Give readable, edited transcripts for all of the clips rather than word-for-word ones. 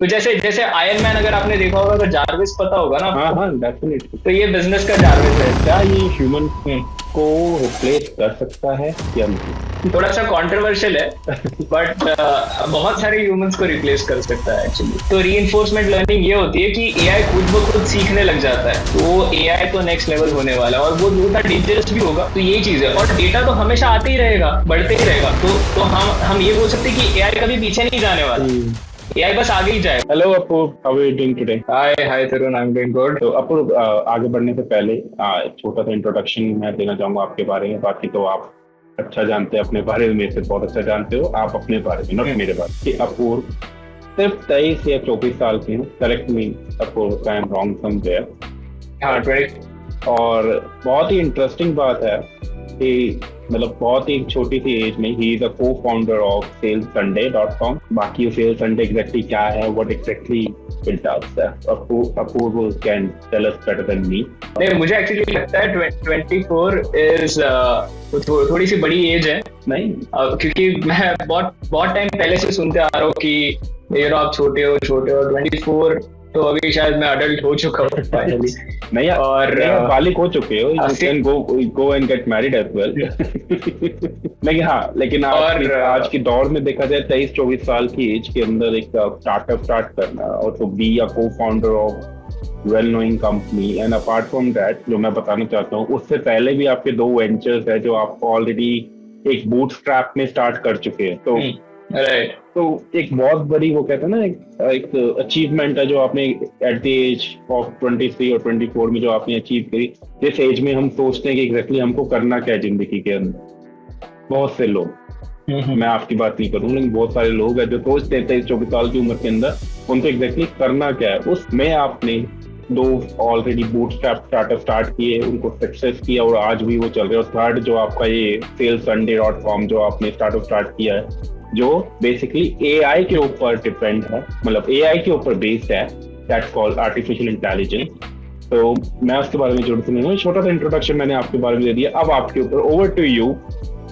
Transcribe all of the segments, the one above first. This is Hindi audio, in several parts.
तो जैसे जैसे आयरन मैन अगर आपने देखा होगा तो जारविस पता होगा ना हाँ आपको। हाँ, डेफिनेटली। तो ये बिजनेस का जारविस है। क्या ये ह्यूमन हम्म। को रिप्लेस कर सकता है या नहीं? थोड़ा सा कंट्रोवर्शियल है, बट बहुत सारे ह्यूमंस को रिप्लेस कर सकता है एक्चुअली। तो रीइंफोर्समेंट लर्निंग ये होती है कि एआई खुद ब खुद सीखने लग जाता है, तो वो एआई तो नेक्स्ट लेवल होने वाला है और वो थोड़ा डेंजरस भी होगा। तो यही चीज है, और डेटा तो हमेशा आते ही रहेगा, बढ़ते ही रहेगा। तो हम ये बोल सकते हैं कि एआई कभी पीछे नहीं जाने वाला, एआई बस आगे ही जाएगा। Hello Apurva, how are you doing today? Hi hi Tarun, I am doing good. तो अपूर्व, आगे बढ़ने से पहले एक छोटा सा इंट्रोडक्शन मैं देना चाहूंगा आपके बारे में। बाकी तो आप अच्छा जानते हैं अपने बारे में, मेरे से बहुत अच्छा जानते हो। आप अपने बारे में, नॉट मेरे बारे में। कि अपूर्व सिर्फ 23 या 24 साल के हैं, correct me Apurva, I am wrong somewhere. हाँ 20। और बहुत ही इंटरेस्टिंग बात है कि मतलब बहुत ही छोटी सी एज में ही इज अ को फाउंडर ऑफ salessunday.com। बाकी सेल्स संडे एग्जैक्टली क्या है, what exactly it does, Apurva can tell us better than me. नहीं, मुझे एक्चुअली लगता है 24 इज थोड़ी सी बड़ी एज है। नहीं क्योंकि मैं बहुत बहुत टाइम पहले से सुनते आ रहा हूँ कि ये आप छोटे हो छोटे हो। 24 तो अभी शायद मैं अडल्ट हो चुका हूँ फाइनली। नहीं और नहीं, आप बालिग हो चुके हो, यू फिर can go and get married as well. लेकिन हाँ, लेकिन आज के दौर में देखा जाए 23-24 साल की एज के अंदर एक स्टार्टअप स्टार्ट करना और तो बी अ को founder of well knowing company, and apart from that जो मैं बताना चाहता हूँ, उससे पहले भी आपके दो वेंचर्स है जो आप ऑलरेडी एक बूटस्ट्रैप में स्टार्ट कर चुके हैं। तो राइट, तो एक बहुत बड़ी, वो कहते हैं ना, एक अचीवमेंट है जो आपने एट द एज ऑफ 23 और 24 में जो आपने अचीव करी। जिस एज में हम सोचते हैं कि एग्जैक्टली हमको करना क्या है जिंदगी के अंदर, बहुत से लोग, मैं आपकी बात नहीं करूँ लेकिन बहुत सारे लोग हैं जो सोचते हैं 23-24 साल की उम्र के अंदर उनको एग्जैक्टली करना क्या है। उसमें आपने दो ऑलरेडी बूटस्ट्रैप स्टार्टअप स्टार्ट किए, उनको सक्सेस किया और आज भी वो चल रहे हैं। और थर्ड जो आपका ये salessunday.com जो आपने स्टार्टअप स्टार्ट किया है, जो बेसिकली एआई के ऊपर डिपेंड है, मतलब एआई के ऊपर बेस्ड है, दैट्स कॉल्ड आर्टिफिशियल इंटेलिजेंस। तो मैं उसके बारे में जरूर सुनूंगा। छोटा सा इंट्रोडक्शन मैंने आपके बारे में दे दिया, अब आपके ऊपर ओवर टू यू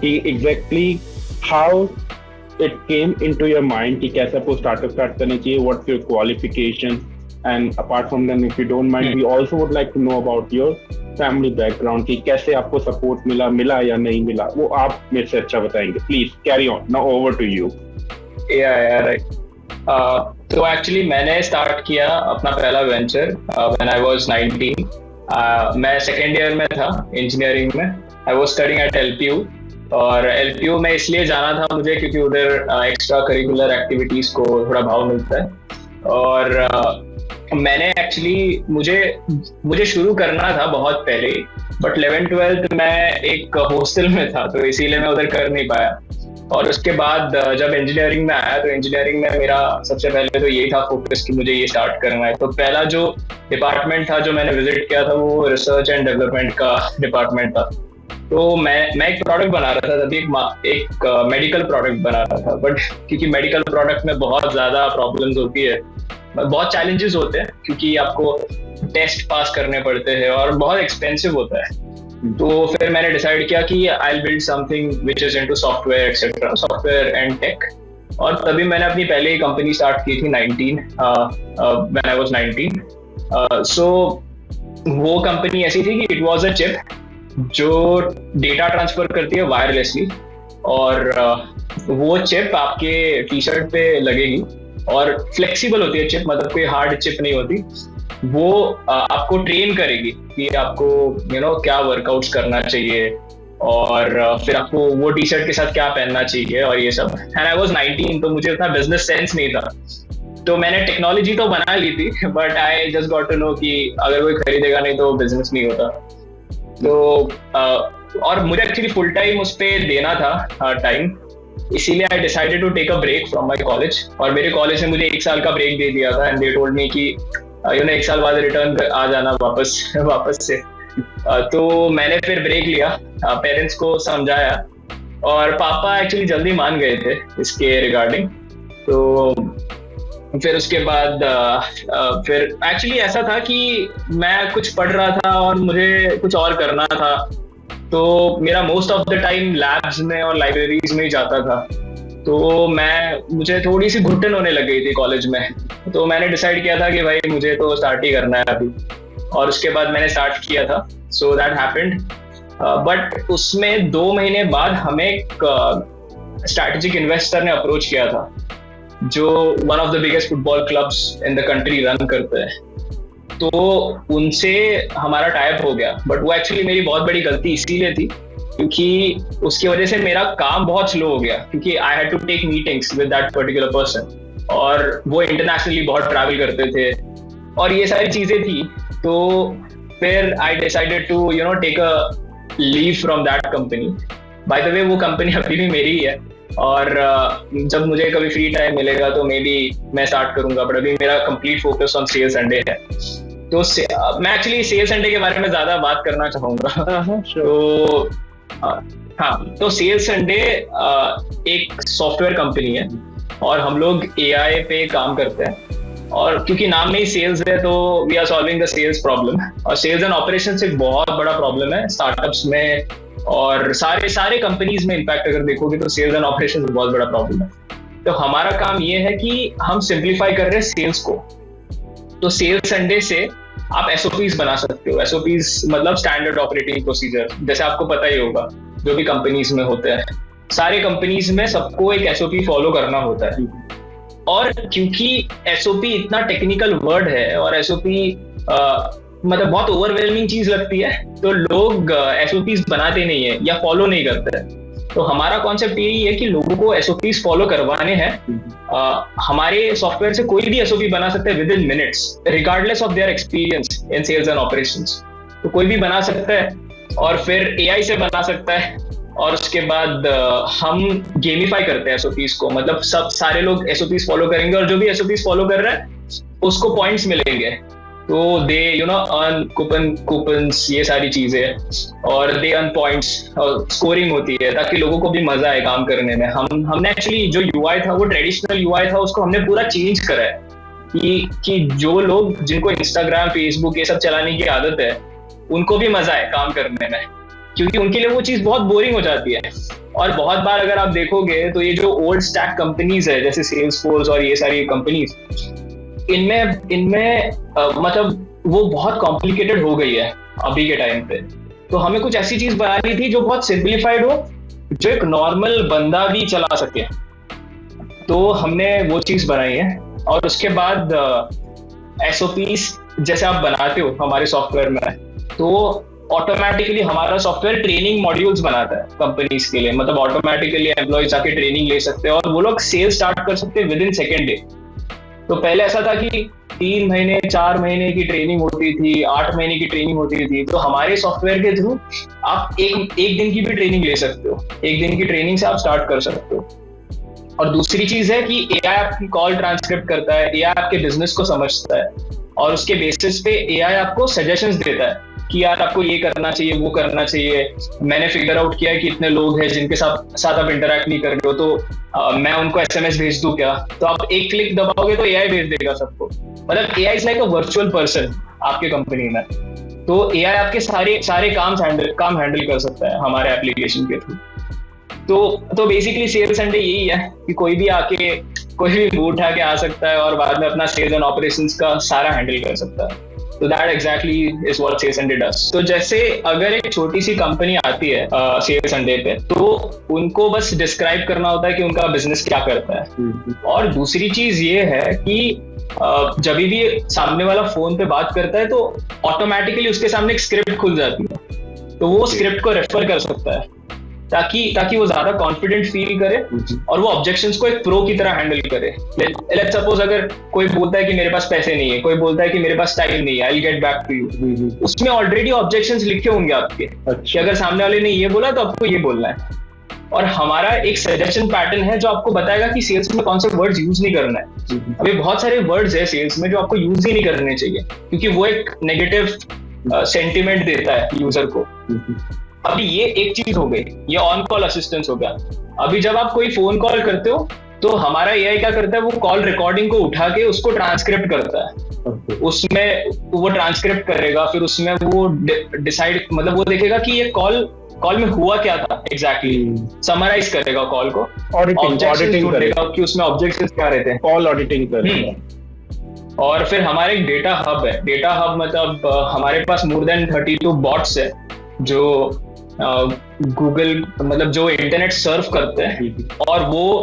कि exactly how it came into your mind कि कैसे आपको स्टार्टअप स्टार्ट करना चाहिए, what's your qualification, and apart from that if you don't mind we also would like to know about your family background कि कैसे आपको सपोर्ट मिला या नहीं मिला, वो आप मेरे से अच्छा बताएंगे। Please carry on, now over to you. Yeah right. तो एक्चुअली मैंने स्टार्ट किया अपना पहला वेंचर व्हेन आई वाज 19। मैं सेकेंड ईयर में था इंजीनियरिंग में। I was studying at LPU. और एलपीयू में इसलिए जाना था मुझे क्योंकि उधर एक्स्ट्रा करिकुलर एक्टिविटीज को थोड़ा भाव मिलता है। और मैंने एक्चुअली मुझे शुरू करना था बहुत पहले, बट 11th-12th मैं एक हॉस्टल में था तो इसीलिए मैं उधर कर नहीं पाया। और उसके बाद जब इंजीनियरिंग में आया तो इंजीनियरिंग में मेरा सबसे पहले तो यही था फोकस कि मुझे ये स्टार्ट करना है। तो पहला जो डिपार्टमेंट था जो मैंने विजिट किया था वो रिसर्च एंड डेवलपमेंट का डिपार्टमेंट था। तो मैं एक प्रोडक्ट बना रहा था तभी, एक मेडिकल प्रोडक्ट बना रहा था। बट क्योंकि मेडिकल प्रोडक्ट में बहुत ज्यादा प्रॉब्लम्स होती है, बहुत चैलेंजेस होते हैं, क्योंकि आपको टेस्ट पास करने पड़ते हैं और बहुत एक्सपेंसिव होता है। तो फिर मैंने डिसाइड किया कि I build something which is into software etcetera, software and tech. और तभी मैंने अपनी पहली कंपनी स्टार्ट की थी 19 व्हेन आई वाज 19। सो वो कंपनी ऐसी थी कि इट वाज अ चिप जो डेटा ट्रांसफर करती है वायरलेसली। और वो चिप आपके टी शर्ट पे लगेगी और फ्लेक्सिबल होती है चिप, मतलब कोई हार्ड चिप नहीं होती। वो आपको ट्रेन करेगी कि आपको क्या वर्कआउट्स करना चाहिए और फिर आपको वो टी शर्ट के साथ क्या पहनना चाहिए और ये सब। एंड आई वाज 19 तो मुझे उतना बिजनेस सेंस नहीं था। तो मैंने टेक्नोलॉजी तो बना ली थी but I just got to know कि अगर कोई खरीदेगा नहीं तो बिजनेस नहीं होता। तो और मुझे एक्चुअली फुल टाइम उस पर देना था टाइम, इसीलिए I decided to take a break from my college. और मेरे कॉलेज ने मुझे 1 साल का ब्रेक दे दिया था एंड दे टोल्ड मी कि 1 साल बाद रिटर्न आ जाना वापस से। तो मैंने फिर ब्रेक लिया, पेरेंट्स को समझाया और पापा एक्चुअली जल्दी मान गए थे इसके रिगार्डिंग। तो फिर उसके बाद फिर एक्चुअली ऐसा था कि मैं कुछ पढ़ रहा था और मुझे कुछ और करना था। तो मेरा most of the time labs में और लाइब्रेरीज में ही जाता था। तो मुझे थोड़ी सी घुटन होने लग गई थी कॉलेज में। तो मैंने डिसाइड किया था कि भाई मुझे तो स्टार्ट ही करना है अभी, और उसके बाद मैंने स्टार्ट किया था। So that happened. बट उसमें 2 महीने बाद हमें एक स्ट्रैटेजिक इन्वेस्टर ने अप्रोच किया था, जो one of the biggest football clubs in the country run करते हैं। तो उनसे हमारा टाइप हो गया, बट वो एक्चुअली मेरी बहुत बड़ी गलती इसीलिए थी क्योंकि उसकी वजह से मेरा काम बहुत स्लो हो गया, क्योंकि I had to take meetings with that particular person, और वो इंटरनेशनली बहुत ट्रैवल करते थे और ये सारी चीजें थी। तो फिर I decided to take a leave from that company. By the way वो कंपनी अभी भी मेरी ही है, और जब मुझे कभी फ्री टाइम मिलेगा तो मे बी मैं स्टार्ट करूंगा, बट अभी मेरा complete focus on sale Sunday है। तो मैं एक्चुअली सेल संडे के बारे में ज्यादा बात करना चाहूंगा। तो हाँ, तो सेल संडे एक सॉफ्टवेयर कंपनी है और हम लोग एआई पे काम करते हैं, और क्योंकि नाम में ही सेल्स है तो we are solving the sales problem. और सेल्स एंड ऑपरेशंस एक बहुत बड़ा प्रॉब्लम है स्टार्टअप्स में और सारे कंपनीज में। इनफैक्ट अगर देखोगे तो सेल्स एंड ऑपरेशंस बहुत बड़ा प्रॉब्लम है। तो हमारा काम ये है कि हम सिंप्लीफाई कर रहे हैं सेल्स को। तो सेल्स संडे से आप एसओपीज बना सकते हो। एसओपीज मतलब स्टैंडर्ड ऑपरेटिंग प्रोसीजर, जैसे आपको पता ही होगा जो भी कंपनीज में होते हैं। सारे कंपनीज में सबको एक एसओपी फॉलो करना होता है, और क्योंकि एसओपी इतना टेक्निकल वर्ड है और एसओपी मतलब बहुत ओवरवेलमिंग चीज लगती है, तो लोग एसओपीज बनाते नहीं है या फॉलो नहीं करते हैं। तो हमारा कॉन्सेप्ट यही है कि लोगों को एसओपीज फॉलो करवाने हैं। हमारे सॉफ्टवेयर से कोई भी एसओपी बना सकता है within minutes, regardless of their experience in sales and operations. तो कोई भी बना सकता है और फिर एआई से बना सकता है, और उसके बाद हम गेमिफाई करते हैं एसओपीज को। मतलब सारे लोग एसओपीज फॉलो करेंगे, और जो भी एसओपीज फॉलो कर रहा है उसको पॉइंट्स मिलेंगे। तो दे अर्न कूपन्स, ये सारी चीजें, और दे अर्न पॉइंट्स, और स्कोरिंग होती है ताकि लोगों को भी मजा आए काम करने में। हमने एक्चुअली जो यूआई था वो ट्रेडिशनल यूआई था, उसको हमने पूरा चेंज करा है कि जो लोग जिनको इंस्टाग्राम फेसबुक ये सब चलाने की आदत है उनको भी मजा आए काम करने में, क्योंकि उनके लिए वो चीज बहुत बोरिंग हो जाती है। और बहुत बार अगर आप देखोगे तो ये जो ओल्ड स्टैक कंपनीज है जैसे सेल्सफोर्स और ये सारी कंपनीज, इनमें मतलब वो बहुत कॉम्प्लिकेटेड हो गई है अभी के टाइम पे। तो हमें कुछ ऐसी चीज बनानी थी जो बहुत सिंप्लीफाइड हो, जो एक नॉर्मल बंदा भी चला सके। तो हमने वो चीज बनाई है। और उसके बाद एसओपीज जैसे आप बनाते हो हमारे सॉफ्टवेयर में, तो ऑटोमेटिकली हमारा सॉफ्टवेयर ट्रेनिंग मॉड्यूल्स बनाता है कंपनीज के लिए। मतलब ऑटोमेटिकली एम्प्लॉयज जाके ट्रेनिंग ले सकते हैं और वो लोग सेल स्टार्ट कर सकते हैं विद इन सेकेंड डे। तो पहले ऐसा था कि 3 महीने 4 महीने की ट्रेनिंग होती थी, 8 महीने की ट्रेनिंग होती थी। तो हमारे सॉफ्टवेयर के थ्रू आप एक दिन की भी ट्रेनिंग ले सकते हो। एक दिन की ट्रेनिंग से आप स्टार्ट कर सकते हो। और दूसरी चीज है कि एआई आपकी कॉल ट्रांसक्रिप्ट करता है, एआई आपके बिजनेस को समझता है, और उसके बेसिस पे एआई आपको सजेशंस देता है कि यार आपको ये करना चाहिए, वो करना चाहिए। मैंने फिगर आउट किया है कि इतने लोग हैं जिनके साथ आप इंटरैक्ट नहीं कर रहे हो, तो मैं उनको एसएमएस भेज दूं क्या? तो आप एक क्लिक दबाओगे तो एआई भेज देगा सबको। मतलब AI is like a virtual person आपके कंपनी में। तो एआई आपके सारे काम हैंडल कर सकता है हमारे एप्लीकेशन के थ्रू। तो बेसिकली सेल संडे यही है कि कोई भी मूड उठा के आ सकता है और बाद में अपना सेल्स एंड ऑपरेशंस का सारा हैंडल कर सकता है। तो that exactly is what Sell Sunday does. तो जैसे अगर एक छोटी सी कंपनी आती है सेल संडे पे, तो उनको बस डिस्क्राइब करना होता है कि उनका बिजनेस क्या करता है। और दूसरी चीज ये है कि जब भी सामने वाला फोन पे बात करता है तो ऑटोमेटिकली उसके सामने एक स्क्रिप्ट खुल जाती है, तो वो स्क्रिप्ट को रेफर कर सकता है ताकि वो ज्यादा कॉन्फिडेंट फील करे और वो ऑब्जेक्शंस को एक प्रो की तरह हैंडल करे। लेट्स सपोज अगर कोई बोलता है कि मेरे पास पैसे नहीं है, कोई बोलता है कि मेरे पास टाइम नहीं है, I will get back to you, उसमें ऑलरेडी ऑब्जेक्शंस लिखे होंगे आपके कि अगर सामने वाले ने ये बोला तो आपको ये बोलना है। और हमारा एक सजेशन पैटर्न है जो आपको बताएगा कि सेल्स में कौन से वर्ड्स यूज नहीं करना है। अभी बहुत सारे वर्ड्स है सेल्स में जो आपको यूज ही नहीं करने चाहिए, क्योंकि वो एक नेगेटिव सेंटिमेंट देता है यूजर को। अभी ये एक चीज हो गई, ये ऑन कॉल असिस्टेंस हो गया। अभी जब आप कोई फोन कॉल करते हो तो हमारा एआई क्या करता है, वो कॉल रिकॉर्डिंग को उठा के उसको ट्रांसक्रिप्ट करता है। उसमें वो ट्रांसक्रिप्ट करेगा, फिर उसमें वो डिसाइड मतलब वो देखेगा कि ये कॉल कॉल में हुआ क्या था एग्जैक्टली, समराइज करेगा कॉल को, ऑडिटिंग करेगा कि उसमें ऑब्जेक्शंस क्या रहते हैं, कॉल ऑडिटिंग करेगा। और फिर हमारे एक डेटा हब है। डेटा हब मतलब हमारे पास मोर देन 32 बॉट्स है जो गूगल मतलब जो इंटरनेट सर्व करते हैं और वो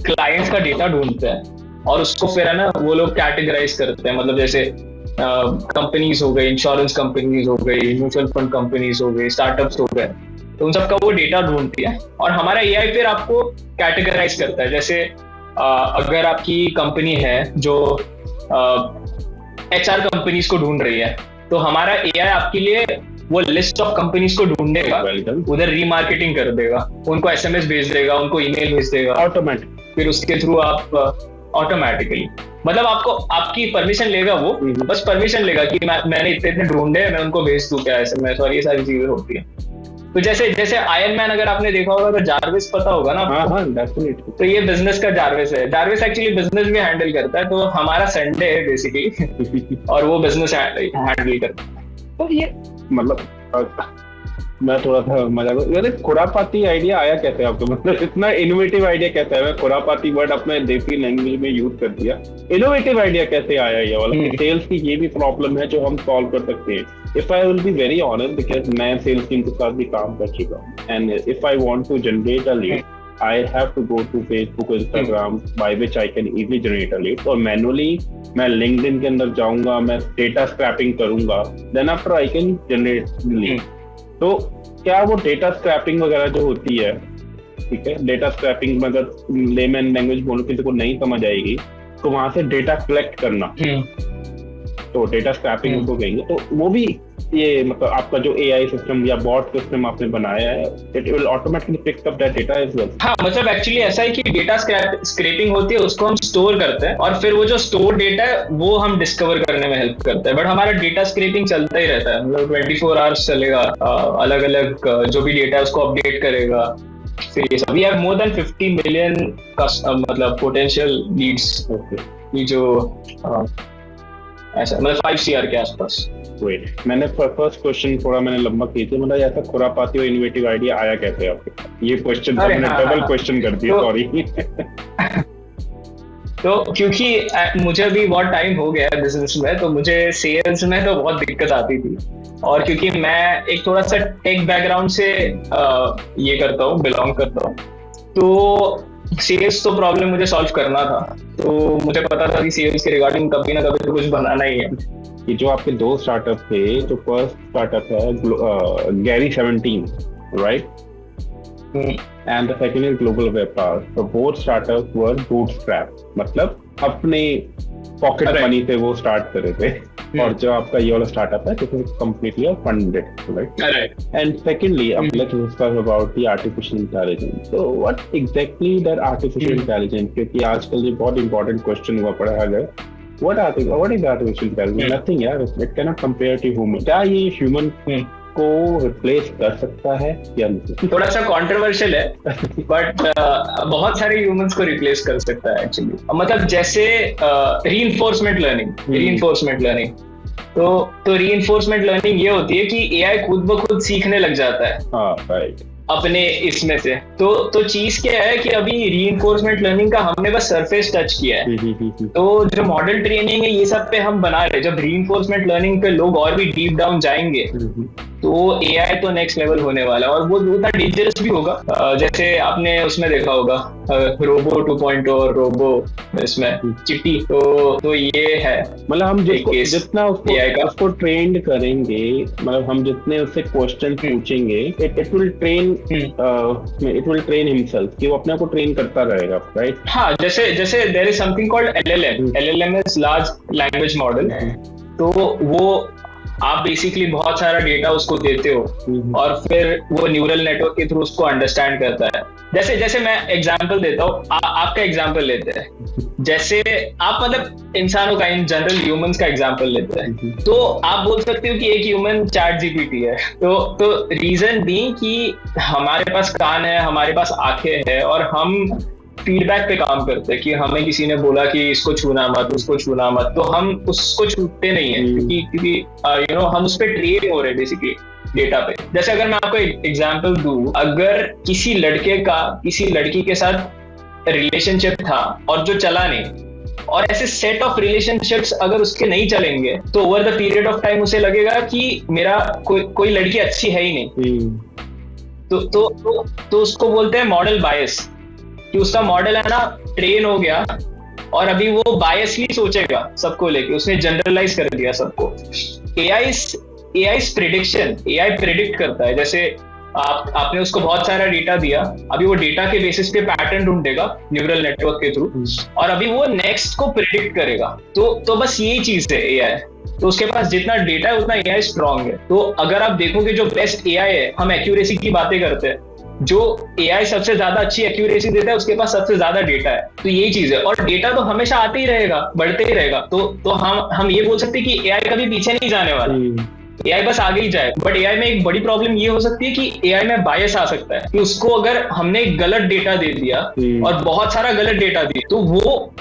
क्लाइंट्स का डेटा ढूंढते हैं और उसको फिर है ना वो लोग कैटेगराइज करते हैं। मतलब जैसे कंपनीज हो गई, इंश्योरेंस कंपनीज हो गई, म्यूचुअल फंड कंपनीज हो गई, स्टार्टअप्स हो गए, तो उन सबका वो डेटा ढूंढती है और हमारा एआई फिर आपको कैटेगराइज करता है। जैसे अगर आपकी कंपनी है जो एचआर कंपनीज को ढूंढ रही है, तो हमारा एआई आपके लिए वो लिस्ट ऑफ कंपनीज को ढूंढेगा, उधर रीमार्केटिंग कर देगा, उनको एसएमएस भेज देगा, उनको ईमेल भेज देगा ऑटोमेटिक, फिर उसके थ्रू आप ऑटोमेटिकली मतलब आपको आपकी परमिशन लेगा, वो बस परमिशन लेगा कि मैंने इतने ढूंढे, मैं उनको भेज दूं क्या एसएमएस, और ये सारी चीजें होती है। तो जैसे आयरन मैन अगर आपने देखा होगा तो जार्विस पता होगा ना आपको? हाँ, डेफिनेटली। तो ये बिजनेस का जार्विस है। जार्विस एक्चुअली बिजनेस भी हैंडल करता है, तो हमारा संडे है बेसिकली और वो बिजनेस हैंडल करता है। तो ये मतलब मैं थोड़ा सा मजाक, खुरापाती आइडिया आया कैसे आपको? मतलब इतना इनोवेटिव आइडिया कैसे है? मैं खुरापाती वर्ड अपने देसी लैंग्वेज में यूज कर दिया, इनोवेटिव आइडिया कैसे आया ये वाला? सेल्स की ये भी प्रॉब्लम है जो हम सॉल्व कर सकते हैं। If I will be very honest, because मैं सेल्स टीम के साथ भी काम कर चुका हूँ, and if I want to generate a lead, I have to go to Facebook, Instagram, by which I can easily generate a lead. और मैनुअली मैं LinkedIn के अंदर जाऊंगा, मैं डेटा स्क्रैपिंग करूंगा, then after I can generate the lead. तो क्या वो डेटा स्क्रैपिंग वगैरह जो होती है, ठीक है, डेटा स्क्रैपिंग में अगर लेमैन लैंग्वेज बोलो किसी को नहीं समझ आएगी, तो वहां से डेटा कलेक्ट करना, तो डेटा स्क्रैपिंग उसको कहेंगे। तो वो भी ये मतलब आपका जो एआई सिस्टम या बॉट सिस्टम आपने बनाया है, it will automatically pick up that data as well. हाँ, मतलब एक्चुअली ऐसा है कि डेटा स्क्रैपिंग होती है, उसको हम स्टोर करते हैं और फिर वो जो स्टोर डेटा है वो हम डिस्कवर करने में हेल्प करता है। बट हमारा डेटा स्क्रैपिंग चलता ही रहता है, मतलब 24 आवर्स चलेगा, अलग अलग जो भी डेटा है उसको अपडेट करेगा। फिर ये सब, we have more than 50 million मतलब पोटेंशियल लीड्स, ये जो ऐसा मतलब 5 CR के आसपास। वेट, मैंने फर्स्ट क्वेश्चन थोड़ा मैंने लंबा किया था, मतलब ऐसा खुरापाती और इनोवेटिव आइडिया आया कैसे आपके? ये क्वेश्चन तो मैंने डबल क्वेश्चन कर दिया, सॉरी। तो क्योंकि मुझे भी बहुत टाइम हो गया बिजनेस में, तो मुझे सेल्स में तो बहुत दिक्कत आती थी, और क्योंकि मैं एक थोड़ा सा टेक बैकग्राउंड से ये करता हूँ, बिलोंग करता हूँ, तो सेल्स तो प्रॉब्लम मुझे सॉल्व करना था। तो मुझे पता था कि सेल्स के रिगार्डिंग कभी ना कभी तो कुछ बनाना ही है। ये जो आपके दो स्टार्टअप थे, जो फर्स्ट स्टार्टअप है Gary 17, right, and the second is global व्यापार, तो बोथ स्टार्टअप वर बूटस्ट्रैप, मतलब अपने पॉकेट मनी से वो स्टार्ट करे थे। और जो आपका ये वाला स्टार्टअप है, this is completely funded, right? And secondly, अब let's discuss about the artificial intelligence. So what exactly that artificial intelligence, क्योंकि आजकल ये बहुत इंपॉर्टेंट क्वेश्चन हुआ पड़ा है। What is artificial intelligence? Nothing, यार, it cannot compare to human. क्या ये ह्यूमन को रिप्लेस कर सकता है या नहीं? थोड़ा सा कंट्रोवर्शियल है, बट बहुत सारे ह्यूमंस को रिप्लेस कर सकता है एक्चुअली। मतलब जैसे रीइंफोर्समेंट लर्निंग, तो रीइंफोर्समेंट लर्निंग ये होती है कि एआई खुद ब खुद सीखने लग जाता है। हाँ, राइट। अपने इसमें से तो चीज क्या है कि अभी रीइंफोर्समेंट लर्निंग का हमने बस सरफेस टच किया है। तो जो मॉडल ट्रेनिंग है ये सब पे हम बना रहे हैं। जब रीइंफोर्समेंट लर्निंग पे लोग और भी डीप डाउन जाएंगे तो एआई तो नेक्स्ट लेवल होने वाला है, और वो उतना डेंजरस भी होगा। जैसे आपने उसमें देखा होगा रोबो 2.0 और रोबो इसमें चिट्टी, तो ये है। मतलब हम जितना उसको ट्रेन करेंगे, मतलब हम जितने उससे क्वेश्चन पूछेंगे, इट विल ट्रेन हिमसेल्फ, कि वो अपने आप को ट्रेन करता रहेगा, राइट? हाँ, जैसे there is something called LLM is large language model. तो वो आप बेसिकली बहुत सारा डेटा उसको देते हो और फिर वो न्यूरल नेटवर्क के थ्रू उसको अंडरस्टैंड करता है। जैसे मैं एग्जांपल देता हूँ, आपका एग्जांपल लेते हैं। जैसे आप मतलब इंसानों का, इन जनरल ह्यूमंस का एग्जांपल लेते हैं, तो आप बोल सकते हो कि एक ह्यूमन ChatGPT है। तो रीजन भी कि हमारे पास कान है, हमारे पास आंखें हैं, और हम फीडबैक पे काम करते हैं कि हमें किसी ने बोला कि इसको छूना मत, उसको छूना मत, तो हम उसको छूते नहीं है, क्योंकि हम उस पर ट्रेन हो रहे हैं बेसिकली। डेटा पे। जैसे अगर मैं आपको एक एग्जांपल दूं, अगर किसी लड़के का किसी लड़की के साथ रिलेशनशिप था और जो चला नहीं, और ऐसे सेट ऑफ रिलेशनशिप्स अगर उसके नहीं चलेंगे तो over the period of time उसे लगेगा कि मेरा कोई लड़की अच्छी है ही नहीं। तो उसको बोलते हैं मॉडल बायस, कि उसका मॉडल है ना ट्रेन हो गया और अभी वो बायसली सोचेगा सबको लेके, उसने जनरलाइज कर दिया सबको। एआई प्रिडिक्शन, एआई प्रिडिक्ट करता है। जैसे आपने उसको बहुत सारा डेटा दिया, अभी वो डेटा के बेसिस पे पैटर्न ढूंढेगा न्यूरल नेटवर्क के थ्रू, और अभी वो नेक्स्ट को प्रिडिक्ट करेगा। तो बस यही चीज है एआई। तो उसके पास जितना डेटा है उतना एआई स्ट्रांग है। तो अगर आप देखोगे जो बेस्ट एआई है, हम एक्यूरेसी की बातें करते हैं, जो एआई सबसे ज्यादा अच्छी एक्यूरेसी देता है उसके पास सबसे ज्यादा डेटा है। तो यही चीज है, और डेटा तो हमेशा आते ही रहेगा, बढ़ते ही रहेगा। तो हम ये बोल सकते हैं कि एआई कभी पीछे नहीं जाने वाला, एआई बस आगे ही जाए। बट एआई में एक बड़ी प्रॉब्लम ये हो सकती है कि एआई में बायस आ सकता है, कि उसको अगर हमने गलत डेटा दे दिया और बहुत सारा गलत डेटा दिया, तो वो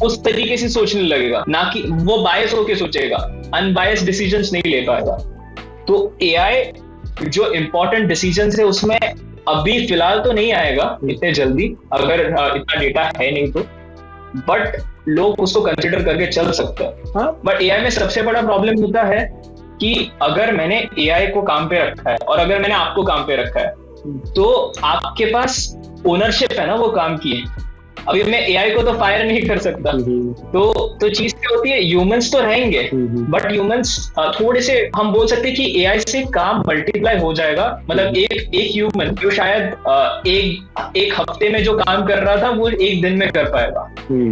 उस तरीके से सोचने लगेगा, ना कि वो बायस होके सोचेगा, अनबायस्ड डिसीजंस नहीं ले पाएगा। तो एआई जो इंपॉर्टेंट डिसीजंस है उसमें अभी फिलहाल तो नहीं आएगा इतने जल्दी, अगर इतना डेटा है नहीं तो, बट लोग उसको कंसिडर करके चल सकते हैं। बट एआई में सबसे बड़ा प्रॉब्लम होता है कि अगर मैंने एआई को काम पे रखा है और अगर मैंने आपको काम पे रखा है, तो आपके पास ओनरशिप है ना वो काम की। अभी मैं एआई को तो फायर नहीं कर सकता। तो चीज क्या होती है, ह्यूमंस तो रहेंगे, बट ह्यूमंस थोड़े से, हम बोल सकते हैं कि एआई से काम मल्टीप्लाई हो जाएगा। मतलब एक ह्यूमन जो शायद एक हफ्ते में जो काम कर रहा था वो एक दिन में कर पाएगा,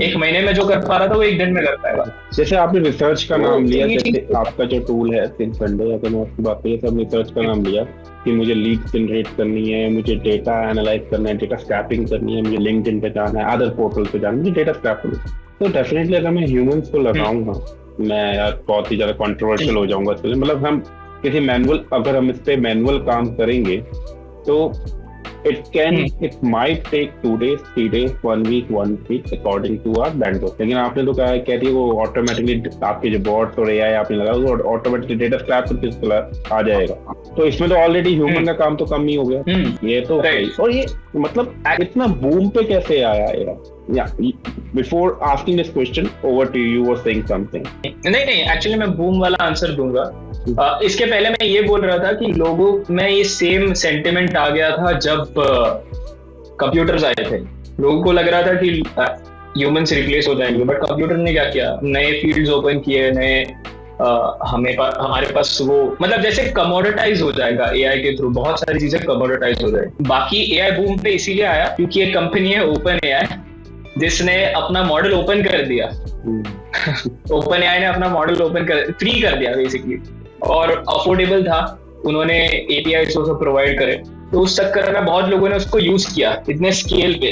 एक महीने में जो कर पा रहा था वो एक दिन में कर पाएगा। जैसे आपने रिसर्च का नाम लिया, जैसे आपका जो टूल है थिंकसंडे, अगर मैं आपकी बात करें, सब रिसर्च का नाम लिया कि मुझे लीड जनरेट करनी है, मुझे डेटा एनालाइज करना है, डेटा स्क्रैपिंग करनी है, मुझे लिंक्डइन पे जाना है, अदर पोर्टल पे जाना है, मुझे डेटा स्क्रैप करना है। तो डेफिनेटली अगर मैं ह्यूमंस को लगाऊंगा, मैं यार बहुत ही ज्यादा कंट्रोवर्शियल हो जाऊंगा। मतलब हम किसी मैनुअल, अगर हम इस पे मैनुअल काम करेंगे तो it might take 2 days, 3 days, 1 week according to our bandwidth। लेकिन आपने तो कह दिया वो ऑटोमेटिकली आपके जो बॉट्स और एआई आपने लगा वो ऑटोमेटिकली डेटा स्क्रैप करके आ जाएगा। तो इसमें तो ऑलरेडी ह्यूमन का काम तो कम ही हो गया। ये तो है। और ये मतलब इतना बूम पे कैसे आया यार? Before asking this question, over to you were saying something. नहीं, एक्चुअली मैं बूम वाला आंसर दूंगा। इसके पहले मैं ये बोल रहा था कि लोगों में ये सेम सेंटिमेंट आ गया था जब कंप्यूटर्स आए थे। लोगों को लग रहा था कि ह्यूमंस रिप्लेस हो जाएंगे, बट कंप्यूटर ने क्या किया, नए फील्ड्स ओपन किए, नए हमारे पास वो, मतलब जैसे कमोडिटाइज हो जाएगा एआई के थ्रू, बहुत सारी चीजें कमोडिटाइज हो जाएगी। बाकी एआई बूम पे इसीलिए आया क्योंकि एक कंपनी है ओपन एआई, जिसने अपना मॉडल ओपन कर दिया। ओपन एआई ने अपना मॉडल फ्री कर दिया बेसिकली, और अफोर्डेबल था, उन्होंने एपीआई प्रोवाइड करे, तो उस चक्कर में बहुत लोगों ने उसको यूज किया इतने स्केल पे।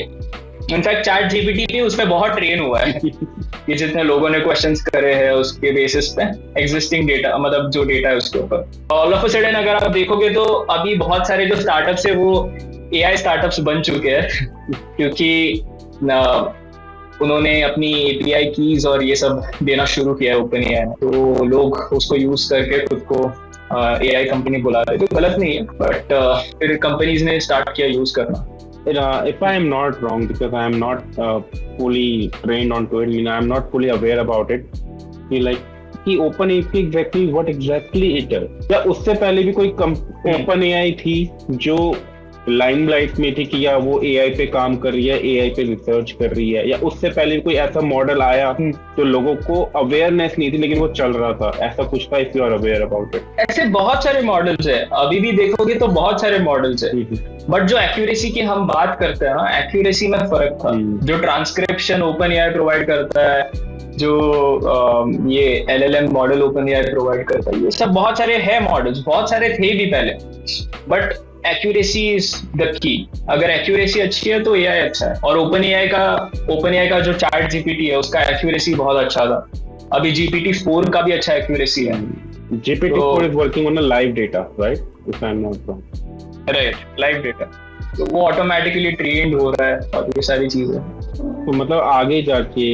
इनफैक्ट चैट जीपीटी भी उसमें बहुत ट्रेन हुआ है कि जितने लोगों ने क्वेश्चंस करे हैं उसके बेसिस पे एग्जिस्टिंग डेटा, मतलब जो डेटा है उसके ऊपर। ऑल ऑफ अ सडन अगर आप देखोगे तो अभी बहुत सारे जो स्टार्टअप्स है वो एआई स्टार्टअप्स बन चुके हैं क्योंकि उन्होंने अपनी एपीआई कीज और ये सब देना शुरू किया है ओपन एआई में, तो लोग उसको यूज करके खुद को एआई कंपनी बुला रहे, तो गलत नहीं है, बट फिर कंपनीज ने स्टार्ट किया यूज करना। If I am not wrong, because I am not fully trained onto it, I mean I am not fully aware about it, कि OpenAI what exactly it is? या उससे पहले भी कोई OpenAI थी जो लाइमलाइट में थी कि या वो एआई पे काम कर रही है, एआई पे रिसर्च कर रही है, या उससे पहले कोई ऐसा मॉडल आया तो लोगों को अवेयरनेस नहीं थी लेकिन वो चल रहा था, ऐसा कुछ था? If you are aware about it. ऐसे बहुत सारे मॉडल्स है, अभी भी देखोगे तो बहुत सारे मॉडल्स है, बट जो एक्यूरेसी की हम बात करते हैं ना, एक्यूरेसी में फर्क था। जो ट्रांसक्रिप्शन ओपन एआई प्रोवाइड करता है, जो ये LLM model open AI provide करता है, ये सब बहुत सारे है मॉडल्स, बहुत सारे थे भी पहले, but accuracy is the key. अगर एक्यूरेसी अच्छी है तो एआई अच्छा है, और ओपन एआई का जो चैट जीपीटी है उसका एक्यूरेसी बहुत अच्छा था। अभी GPT-4 का भी अच्छा एक्यूरेसी है। GPT-4 is working on a live data, right? If I'm not wrong. Right, live data. तो वो ऑटोमेटिकली ट्रेंड हो रहा है और ये सारी चीजें। तो मतलब आगे जाके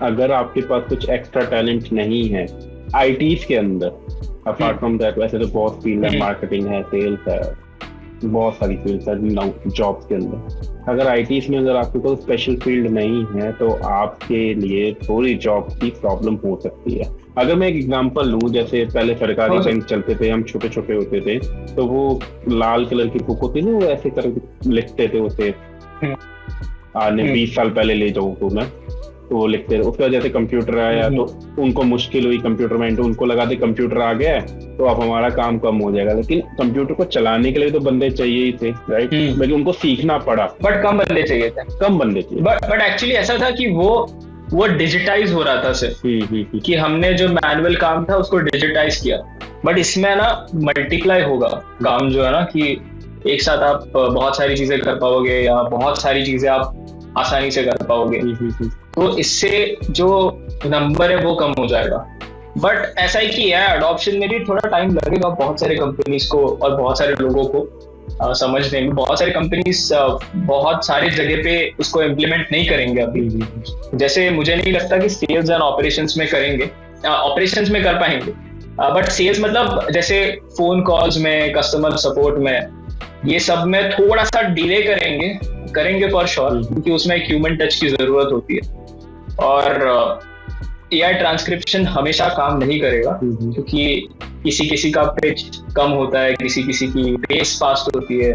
अगर आपके पास कुछ एक्स्ट्रा टैलेंट नहीं है, आईटीज के अंदर, अपार्ट फ्रॉम दैट वैसे तो बहुत फील्ड है, हम्म। मार्केटिंग है, सेल्स है, बहुत सारी फील्ड है जॉब्स के अंदर। अगर आईटीज में अगर आपके कोई स्पेशल फील्ड नहीं है तो आपके लिए थोड़ी जॉब की प्रॉब्लम हो सकती है। अगर मैं एक एग्जांपल लूं, जैसे पहले सरकारी हो सकता बैंक चलते थे, हम छोटे छोटे होते थे, तो वो लाल कलर की बुक होती थी, वो ऐसे कर लिखते थे उसे, हम्म। आने हम्म। 20 साल पहले ले जाऊँ तो मैं, तो वो लिखते रहे। उसके बाद जैसे कंप्यूटर आया तो उनको मुश्किल हुई कंप्यूटर में, तो उनको लगा दे कंप्यूटर आ गया है तो अब हमारा काम कम हो जाएगा, लेकिन कंप्यूटर को चलाने के लिए तो बंदे चाहिए ही थे, राइट? लेकिन उनको सीखना पड़ा, बट कम बंदे चाहिए थे। कम बंदे चाहिए। बट एक्चुअली ऐसा था कि वो डिजिटाइज हो रहा था सिर्फ, कि हमने जो मैनुअल काम था उसको डिजिटाइज किया। बट इसमें ना मल्टीप्लाई होगा काम, जो है ना कि एक साथ आप बहुत सारी चीजें कर पाओगे, या बहुत सारी चीजें आप आसानी से कर पाओगे। तो इससे जो नंबर है वो कम हो जाएगा। बट ऐसा ही कि है, अडॉप्शन में भी थोड़ा टाइम लगेगा बहुत सारे कंपनीज को और बहुत सारे लोगों को समझने में। बहुत सारी कंपनीज बहुत सारी जगह पे इसको इम्प्लीमेंट नहीं करेंगे अभी। जैसे मुझे नहीं लगता कि सेल्स एंड ऑपरेशंस में करेंगे, ऑपरेशंस में कर पाएंगे, बट सेल्स मतलब जैसे फोन कॉल्स में, कस्टमर सपोर्ट में, ये सब में थोड़ा सा डिले करेंगे फॉर श्योर, क्योंकि उसमें एक ह्यूमन टच की जरूरत होती है। और एआई ट्रांसक्रिप्शन हमेशा काम नहीं करेगा, क्योंकि किसी का पिच कम होता है, किसी की पेस फास्ट होती है,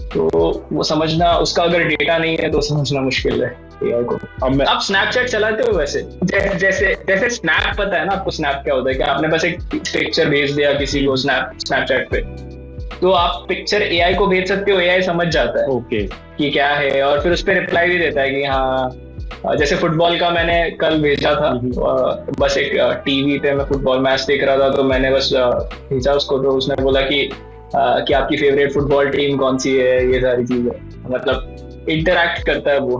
तो वो समझना, उसका अगर डेटा नहीं है तो समझना मुश्किल है एआई को। आप स्नैपचैट चलाते हो वैसे? जैसे स्नैप, पता है ना आपको स्नैप क्या होता है? कि आपने बस एक पिक्चर भेज दिया किसी को स्नैपचैट पे, तो आप पिक्चर एआई को भेज सकते हो, एआई समझ जाता है कि क्या है, और फिर उस पर रिप्लाई भी देता है कि हाँ। जैसे फुटबॉल का मैंने कल भेजा था, बस एक टीवी पे मैं फुटबॉल मैच देख रहा था, तो मैंने बस भेजा उसको, तो उसने बोला कि आपकी फेवरेट फुटबॉल टीम कौन सी है, ये सारी चीजें, मतलब इंटरैक्ट करता है वो।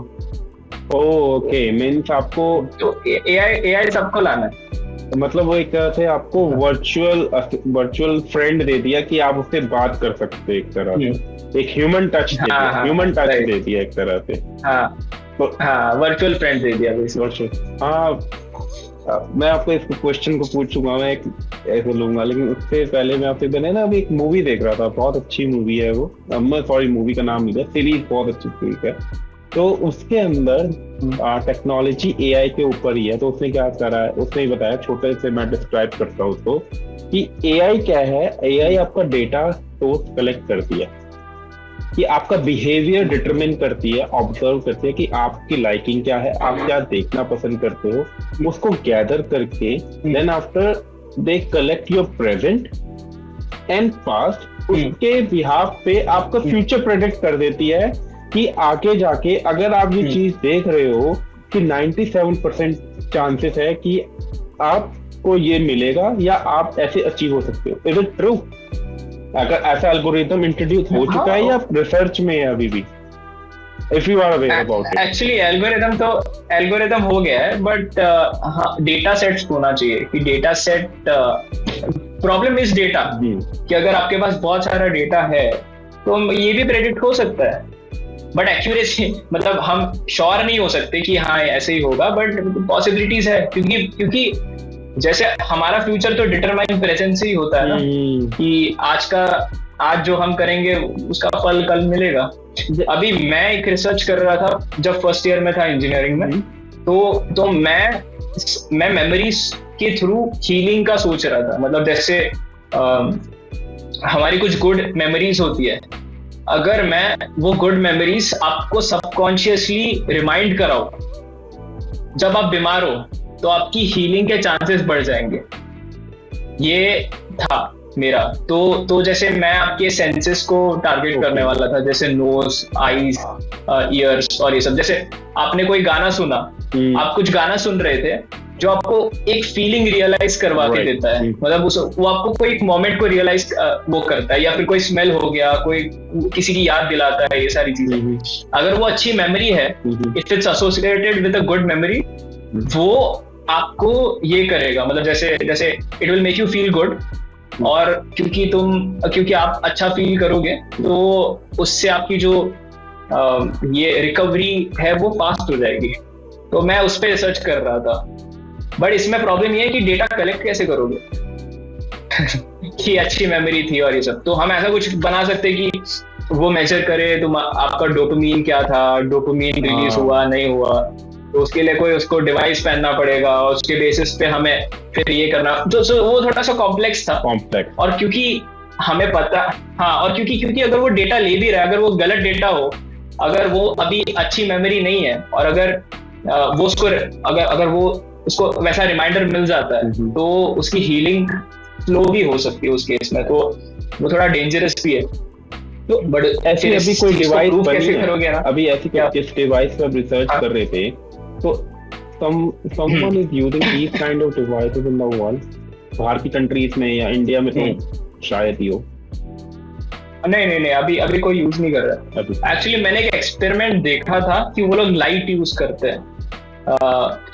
ओके, मीन्स आपको तो एआई सबको लाना है। मतलब वो एक तरह से आपको वर्चुअल फ्रेंड दे दिया कि आप उससे बात कर सकते हैं, एक तरह से एक ह्यूमन टच दे दिया, ह्यूमन टच दे दिया एक तरह से। हाँ, वर्चुअल फ्रेंड दे दिया वर्चुअल। हाँ, मैं आपको इस क्वेश्चन को पूछूंगा, मैं एक ऐसे लूंगा, लेकिन उससे पहले मैं आपसे ना अभी एक मूवी देख रहा था, बहुत अच्छी मूवी है वो, सॉरी मूवी का नाम नहीं है, सीरीज बहुत अच्छी सीरीज है। तो उसके अंदर टेक्नोलॉजी एआई के ऊपर ही है। तो उसने क्या करा है, उसने ही बताया, छोटे से मैं डिस्क्राइब करता हूँ उसको कि एआई क्या है। एआई आपका डेटा सोर्स कलेक्ट करती है, कि आपका बिहेवियर डिटरमिन करती है, ऑब्जर्व करती है कि आपकी लाइकिंग क्या है, आप क्या देखना पसंद करते हो, उसको गैदर करके then after they collect your present and past, उसके बिहाफ पे आपका फ्यूचर प्रेडिक्ट कर देती है कि आगे जाके अगर आप ये चीज देख रहे हो कि 97% चांसेस है कि आपको ये मिलेगा या आप ऐसे अचीव हो सकते हो। Is it true? अगर ऐसा एल्गोरिथम इंट्रोड्यूस हो चुका है या रिसर्च में है अभी भी? If you are aware about it. Actually algorithm हो गया है, बट हाँ, डेटा सेट्स होना चाहिए। कि data set, problem is data, कि अगर आपके पास बहुत सारा डेटा है तो ये भी प्रेडिक्ट हो सकता है, बट एक्यूरेसी, मतलब हम श्योर नहीं हो सकते कि हाँ ऐसे ही होगा, बट पॉसिबिलिटीज है, क्योंकि जैसे हमारा फ्यूचर तो डिटरमाइन प्रेजेंट से ही होता है ना, कि आज जो हम करेंगे उसका फल कल मिलेगा। अभी मैं एक रिसर्च कर रहा था जब फर्स्ट ईयर में था इंजीनियरिंग में, तो मैं मेमोरीज के थ्रू हीलिंग का सोच रहा था। मतलब जैसे हमारी कुछ गुड मेमोरीज होती है, अगर मैं वो गुड मेमोरीज आपको सबकॉन्शियसली रिमाइंड कराऊं जब आप बीमार हो, तो आपकी हीलिंग के चांसेस बढ़ जाएंगे। ये था मेरा। तो जैसे मैं आपके सेंसेस को टारगेट करने वाला था, जैसे नोज, आईज, ईयर्स और ये सब। जैसे आपने कोई गाना सुना, आप कुछ गाना सुन रहे थे जो आपको एक फीलिंग रियलाइज करवा के देता है, मतलब वो आपको कोई एक मोमेंट को रियलाइज वो करता है, या फिर कोई स्मेल हो गया, कोई किसी की याद दिलाता है, ये सारी चीजें। अगर वो अच्छी मेमोरी है, if it's associated with a good memory, वो आपको ये करेगा, मतलब जैसे it will make you feel good, और क्योंकि आप अच्छा फील करोगे तो उससे आपकी जो ये रिकवरी है वो फास्ट हो जाएगी। तो मैं उस पर रिसर्च कर रहा था। बट इसमें प्रॉब्लम ये है कि डेटा कलेक्ट कैसे करोगे कि अच्छी मेमोरी थी और ये सब। तो हम ऐसा कुछ बना सकते हैं कि वो मेजर करे तुम आपका डोपामीन क्या था, डोपामीन रिलीज हुआ नहीं हुआ, तो उसके लिए कोई उसको डिवाइस पहनना पड़ेगा और उसके बेसिस पे हमें फिर ये करना। तो वो थोड़ा सा कॉम्प्लेक्स था। और क्योंकि हमें पता, हाँ, और क्योंकि अगर वो डेटा ले भी रहा है, अगर वो गलत डेटा हो, अगर वो अभी अच्छी मेमोरी नहीं है, और अगर वो उसको अगर वो उसको वैसा रिमाइंडर मिल जाता है, तो उसकी हीलिंग स्लो भी हो सकती है उस केस में, तो वो थोड़ा डेंजरस भी है। तो बट ऐसी अभी कोई डिवाइस बनी है करोगे ना, अभी ऐसी किस डिवाइस पर रिसर्च कर रहे थे, तो someone is using these kind of devices in the world, बाहर की कंट्रीज में या इंडिया में तो शायद ही हो। नहीं, अभी कोई यूज नहीं कर रहा। एक्चुअली मैंने एक एक्सपेरिमेंट देखा था कि वो लोग लाइट यूज करते हैं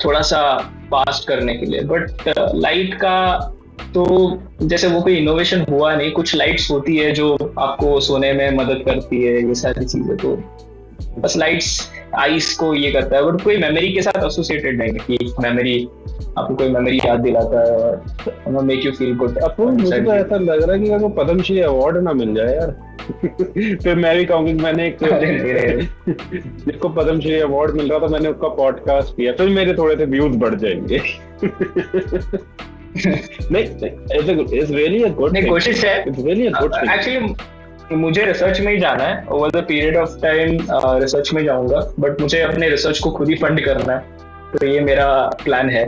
थोड़ा सा फास्ट करने के लिए, बट लाइट का तो जैसे वो कोई इनोवेशन हुआ नहीं। कुछ लाइट्स होती है जो आपको सोने में मदद करती है, ये सारी चीजें, तो बस लाइट्स आइस को ये करता है, बट कोई मेमोरी के साथ एसोसिएटेड नहीं कि मेमोरी आपको कोई मेमोरी याद दिलाता है और मेक यू फील गुड। अब मुझे तो ऐसा लग रहा है कि अगर पद्मश्री अवार्ड ना मिल जाए यार फिर मैं भी कहूँगी मैंने एक जिसको पद्मश्री अवार्ड मिल रहा था मैंने उसका पॉडकास्ट किया, फिर मेरे थोड़े से व्यूज बढ़ जाएंगे। नहीं, it's really a good thing. कोशिश है, It's really a good thing. Actually मुझे रिसर्च में ही जाना है, over the period of time research में जाऊंगा, बट मुझे अपने रिसर्च को खुद ही फंड करना है, तो ये मेरा प्लान है,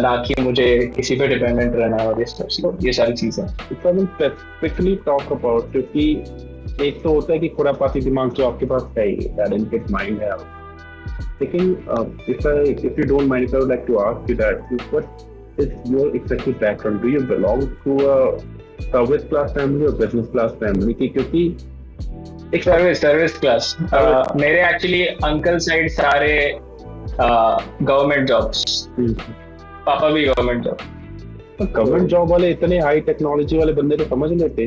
ना कि मुझे किसी पे डिपेंडेंट रहना और ये सारी चीजें। स्पेसिफिकली टॉक अबाउट, क्योंकि एक तो होता है कि खुरापाती दिमाग जो आपके पास है, टैलेंटेड माइंड है, लेकिन if you don't mind, I would like to ask you that what is your exact background? Do you belong to a service class family or business class family? क्योंकि एक सर्विस क्लास। मेरे एक्चुअली अंकल साइड सारे गवर्नमेंट जॉब्स, पापा भी गवर्नमेंट जॉब। गवर्नमेंट जॉब वाले इतने हाई टेक्नोलॉजी वाले बंदे तो समझ लेते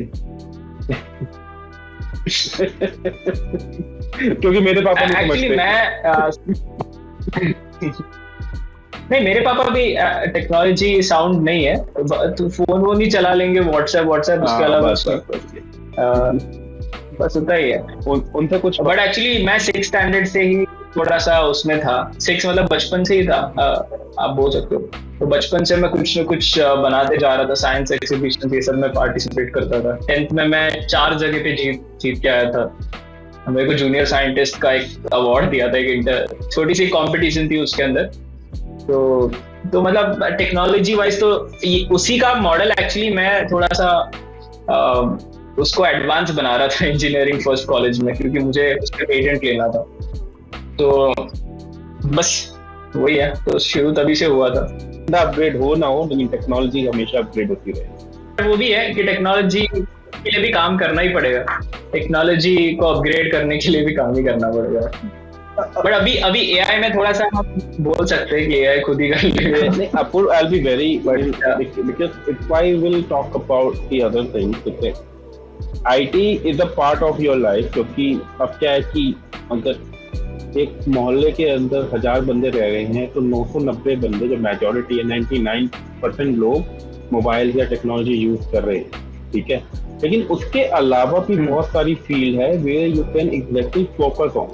क्योंकि मेरे पापा नहीं समझते। नहीं, मेरे पापा भी टेक्नोलॉजी साउंड नहीं है, तो फोन वो नहीं चला लेंगे, व्हाट्सएप उसके अलावा बस उतना ही है उनसे कुछ। बट एक्चुअली मैं 6th स्टैंडर्ड से ही थोड़ा सा उसमें था, 6 मतलब बचपन से ही था, आप बोल सकते हो। तो बचपन से मैं कुछ न कुछ बनाते जा रहा था, साइंस एग्जीबिशन ये सब में पार्टिसिपेट करता था। 10th में मैं 4 जगह पे जीत के आया था। मेरे को जूनियर साइंटिस्ट का एक अवार्ड दिया था, एक छोटी सी कॉम्पिटिशन थी उसके अंदर। तो मतलब टेक्नोलॉजी वाइज तो उसी का मॉडल एक्चुअली मैं थोड़ा सा उसको एडवांस बना रहा था इंजीनियरिंग फर्स्ट कॉलेज में, क्योंकि मुझे उसका पेटेंट लेना था। तो बस वही है, तो शुरू तभी से हुआ था। अपग्रेड हो ना हो, लेकिन टेक्नोलॉजी हमेशा अपग्रेड होती रहे। वो भी है कि टेक्नोलॉजी के लिए भी काम करना ही पड़ेगा, टेक्नोलॉजी को अपग्रेड करने के लिए भी काम ही करना पड़ेगा। बट अभी एआई में थोड़ा सा हम बोल सकते हैं कि एआई खुद ही कर लेगा। I'll be very because if I will talk about the other things, okay, IT is a part of your life, क्योंकि अब क्या है कि अगर एक मोहल्ले के अंदर 1000 बंदे रह रहे हैं तो 990 बंदे, जो मेजोरिटी है 99% लोग मोबाइल या टेक्नोलॉजी यूज कर रहे हैं, ठीक है। लेकिन उसके अलावा भी बहुत सारी फील्ड है where you can exactly focus on,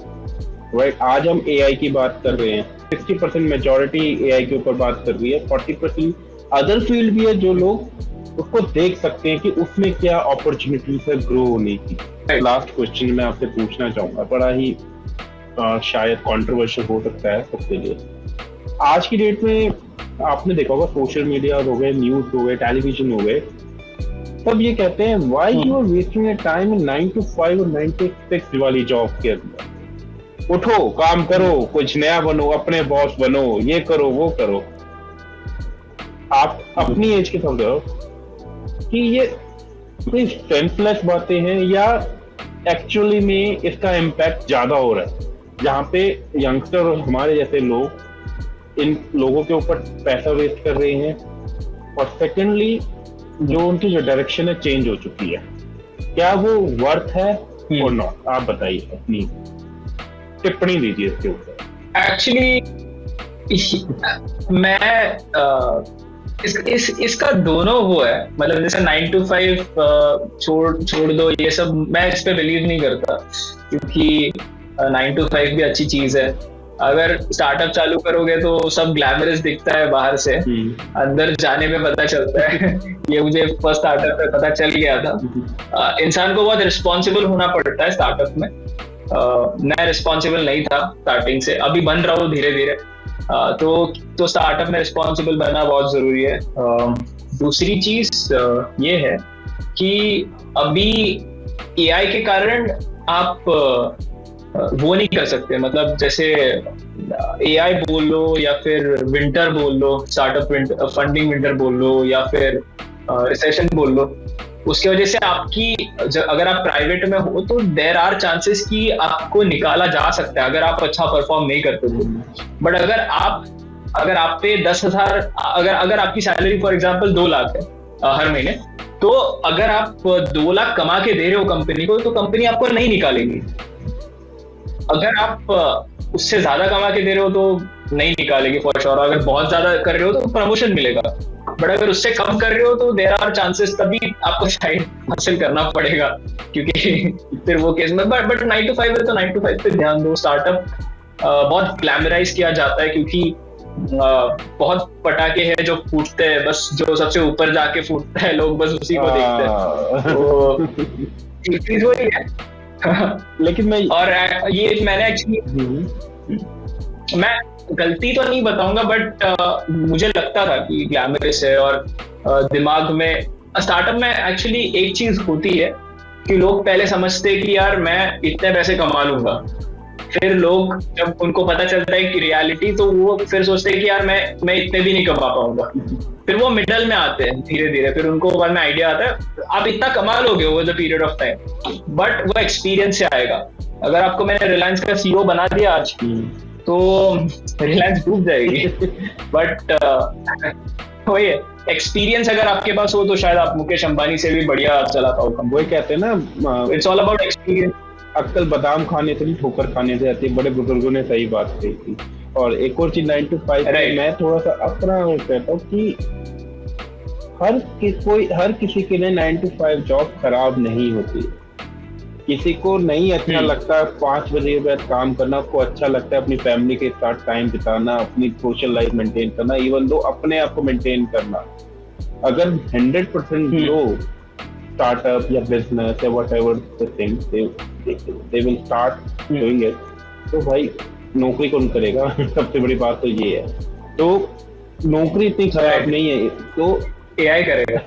right. आज हम एआई की बात कर रहे हैं, 60% मेजॉरिटी एआई के ऊपर बात कर रही है, 40% अदर फील्ड भी है जो लोग उसको देख सकते हैं कि उसमें क्या अपॉर्चुनिटी है ग्रो होने की। लास्ट क्वेश्चन मैं आपसे पूछना चाहूंगा, बड़ा ही शायद कंट्रोवर्शियल हो सकता है सबके लिए। आज की डेट में आपने देखा होगा सोशल मीडिया हो गए, न्यूज हो गए, टेलीविजन हो गए, तब ये कहते हैं why you are wasting your time in 9 to 5 और 9 to 6 वाली जॉब के अंदर। उठो, काम करो, कुछ नया बनो, अपने बॉस बनो, ये करो वो करो। आप अपनी एज के समझो कि ये कोई सेंसलेस बातें हैं या एक्चुअली में इसका इम्पैक्ट ज्यादा हो रहा है, जहाँ पे यंगस्टर और हमारे जैसे लोग इन लोगों के ऊपर पैसा वेस्ट कर रहे हैं, और सेकेंडली जो उनकी जो डायरेक्शन है चेंज हो चुकी है। क्या वो वर्थ है और नॉट? आप बताइए, अपनी टिप्पणी दीजिए इसके ऊपर। एक्चुअली मैं इसका दोनों वो है, मतलब जैसे 9 to 5 छोड़ दो ये सब, मैं इस पे बिलीव नहीं करता, क्योंकि 9 to 5 भी अच्छी चीज है। अगर स्टार्टअप चालू करोगे तो सब ग्लैमरस दिखता है बाहर से, अंदर जाने में पता चलता है। ये मुझे फर्स्ट स्टार्टअप पे पता चल गया था। इंसान को बहुत रिस्पॉन्सिबल होना पड़ता है स्टार्टअप में। मैं रिस्पॉन्सिबल नहीं था स्टार्टिंग से, अभी बन रहा हूँ धीरे धीरे। तो स्टार्टअप में रिस्पॉन्सिबल बनना बहुत जरूरी है। दूसरी चीज ये है कि अभी एआई के कारण आप वो नहीं कर सकते, मतलब जैसे एआई बोल लो या फिर विंटर बोल लो, स्टार्टअप फंडिंग विंटर बोल लो, या फिर रिसेशन बोल लो, उसकी वजह से आपकी अगर आप प्राइवेट में हो तो देयर आर चांसेस कि आपको निकाला जा सकता है अगर आप अच्छा परफॉर्म नहीं करते तो। बट अगर आप पे 10,000, अगर आपकी सैलरी फॉर एग्जांपल 2 लाख है हर महीने, तो अगर आप 2 लाख कमा के दे रहे हो कंपनी को, तो कंपनी आपको नहीं निकालेगी। अगर आप उससे ज्यादा कमा के दे रहे हो तो नहीं निकालेगी फॉर श्योर। अगर बहुत ज्यादा कर रहे हो तो प्रमोशन मिलेगा, बट अगर उससे कम कर रहे हो तो देयर आर चांसेस तभी आपको शायद हासिल करना पड़ेगा, क्योंकि फिर वो केस में। बट 9 to 5 है तो 9 to 5 पे ध्यान दो। स्टार्टअप बहुत ग्लैमराइज किया जाता है, क्योंकि बहुत पटाखे हैं जो फूटते हैं, बस जो सबसे ऊपर जाके फूटता है लोग बस उसी को देखते हैं। तो चीज वही है। लेकिन मैं ये मैंने एक्चुअली, मैं गलती तो नहीं बताऊंगा, बट मुझे लगता था कि ग्लैमरस है। और दिमाग में स्टार्टअप में एक्चुअली एक चीज होती है कि लोग पहले समझते हैं कि यार मैं इतने पैसे कमा लूंगा, फिर लोग जब उनको पता चलता है कि रियलिटी, तो वो फिर सोचते हैं कि यार मैं इतने भी नहीं कमा पाऊंगा। फिर वो मिडल में आते हैं धीरे धीरे, फिर उनको बाद में आइडिया आता है आप इतना कमा लोगे over the period of time, but वो एक्सपीरियंस से आएगा। अगर आपको मैंने रिलायंस का सीईओ बना दिया आज, तो रिलायंस डूब जाएगी। बट वही है, एक्सपीरियंस अगर आपके पास हो तो शायद आप मुकेश अंबानी से भी बढ़िया चला पाओ। वही कहते हैं ना, इट्स ऑल अबाउट एक्सपीरियंस। अक्कल बादाम खाने से नहीं ठोकर खाने से आती है, बड़े बुजुर्गों ने सही बात कही थी। और एक और चीज 9 to 5 मैं थोड़ा सा अपना कहता हूँ कि हर किसी के लिए 9 to 5 जॉब खराब नहीं होती। किसी को नहीं अच्छा लगता 5 बजे के बाद काम करना, उसको अच्छा लगता है अपनी फैमिली के साथ टाइम बिताना, अपनी सोशल लाइफ मेंटेन करना, इवन दो अपने आप को मेंटेन करना। अगर 100% लोग स्टार्टअप या बिजनेस या whatever the thing they will start doing it, तो भाई नौकरी कौन करेगा? सबसे बड़ी बात तो ये है। तो नौकरी इतनी खराब नहीं है, तो एआई करेगा।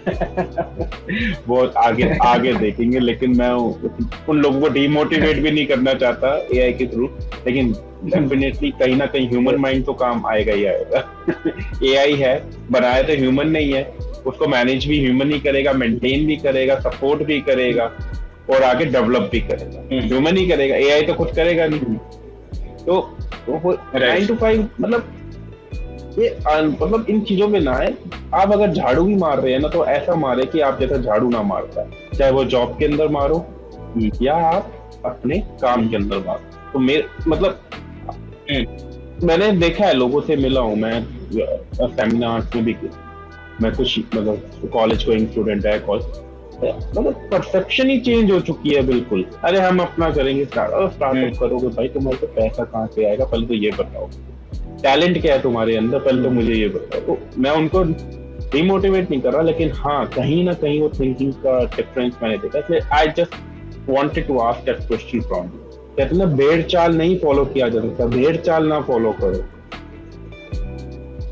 बहुत आगे देखेंगे। लेकिन मैं उन लोगों को डिमोटिवेट भी नहीं करना चाहता एआई के थ्रू, लेकिन डेफिनेटली कहीं ना कहीं ह्यूमन माइंड तो काम आएगा ही आएगा। एआई है, बनाया तो ह्यूमन नहीं है, उसको मैनेज भी ह्यूमन ही करेगा, मेंटेन भी करेगा, सपोर्ट भी करेगा और आगे डेवलप भी करेगा, ह्यूमन ही करेगा। एआई तो कुछ करेगा नहीं। तो 9 to 5 मतलब ये मतलब इन चीजों में ना है। आप अगर झाड़ू भी मार रहे हैं ना, तो ऐसा मारे कि आप जैसा झाड़ू ना मारता है, चाहे वो जॉब के अंदर मारो या आप अपने काम के अंदर मारो। तो मेरे मतलब मैंने देखा है, लोगों से मिला हूँ मैं सेमिनार्स में भी, मैं कुछ मतलब कॉलेज गोइंग स्टूडेंट है, मतलब परसेप्शन ही चेंज हो चुकी है बिल्कुल। अरे हम अपना करेंगे, स्टार्टअप करोगे भाई, तुम्हारे को पैसा कहाँ से आएगा, पहले तो ये बताओ, टैलेंट क्या है तुम्हारे अंदर, पहले तो मुझे ये बताओ। तो मैं उनको डिमोटिवेट नहीं कर रहा, लेकिन हाँ कहीं ना कहीं वो थिंकिंग का डिफरेंस मैंने देखा। इसलिए I just wanted to ask that question from you. कहते हैं भेड़ चाल नहीं फॉलो किया जा सकता, भेड़ चाल ना फॉलो करो,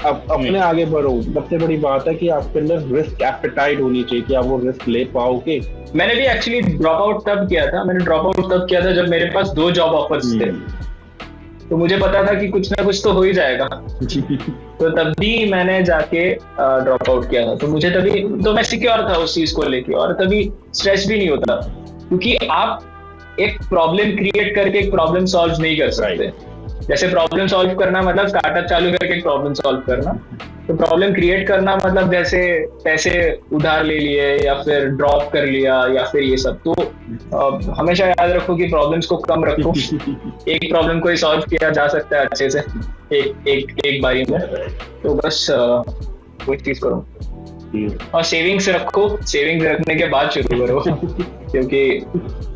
अब अपने आगे बढ़ो। सबसे बड़ी बात है कि आपके अंदर रिस्क एपेटाइट होनी चाहिए कि आप वो रिस्क ले पाओगे। मैंने भी एक्चुअली ड्रॉप आउट तब किया था जब मेरे पास 2 जॉब ऑफर्स थे, तो मुझे पता था कि कुछ ना कुछ तो हो ही जाएगा। तो तब भी मैंने जाके ड्रॉप आउट किया था। तो मुझे तभी तो मैं सिक्योर था उस चीज को लेके, और तभी स्ट्रेस भी नहीं होता, क्योंकि आप एक प्रॉब्लम क्रिएट करके एक प्रॉब्लम सॉल्व नहीं कर सकते। जैसे प्रॉब्लम सॉल्व करना मतलब स्टार्टअप चालू करके प्रॉब्लम सॉल्व करना, तो प्रॉब्लम क्रिएट करना मतलब जैसे पैसे उधार ले लिए या फिर ड्रॉप कर लिया या फिर ये सब। तो हमेशा याद रखो कि प्रॉब्लम्स को कम रखो। एक प्रॉब्लम को ही सॉल्व किया जा सकता है अच्छे से एक बारी में। तो बस कोई चीज करो और सेविंग्स रखो, सेविंग्स रखने के बाद शुरू करो क्योंकि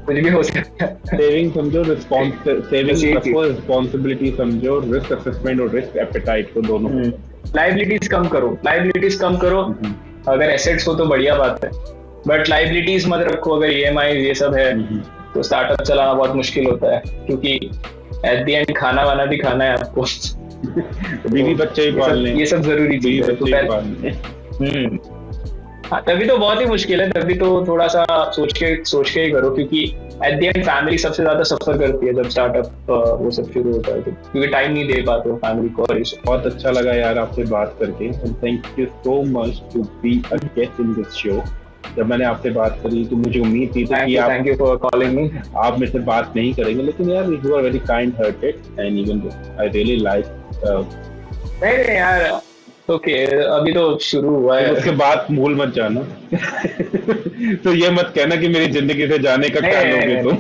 कुछ भी हो सकता है। सेविंग समझो, सेविंग रखो, रिस्पॉन्सिबिलिटी समझो, रिस्क असेसमेंट और रिस्क एपेटाइट को दोनों। लाइबिलिटीज कम करो, लाइबिलिटीज कम करो। अगर एसेट्स हो तो बढ़िया बात है, बट लाइबिलिटीज मत रखो। अगर ईएमआई ये सब है तो स्टार्टअप चलाना बहुत मुश्किल होता है, क्योंकि एट द एंड खाना वाना भी खाना है आपको। बीवी बच्चे भी पालने, ये सब जरूरी चीज है। हाँ, तभी तो बहुत ही मुश्किल है, तभी तो थोड़ा सा सोच के ही करो, क्योंकि एट द एंड फैमिली सबसे ज्यादा सफर करती है जब स्टार्टअप वो सब शुरू होता है, क्योंकि टाइम नहीं दे पाते हो फैमिली को। और बहुत अच्छा लगा यार आपसे बात करके, and thank you so much to be a guest in this show. जब मैंने आपसे बात करी तो मुझे उम्मीद थी कि आप, thank you for calling me, आप मेरे से बात नहीं करेंगे, लेकिन यार you are very kind hearted and even I really like. नहीं यार, ओके अभी तो शुरू हुआ है। उसके बाद भूल मत जाना। तो ये मत कहना कि मेरी जिंदगी से जाने का क्या लोगे तुम।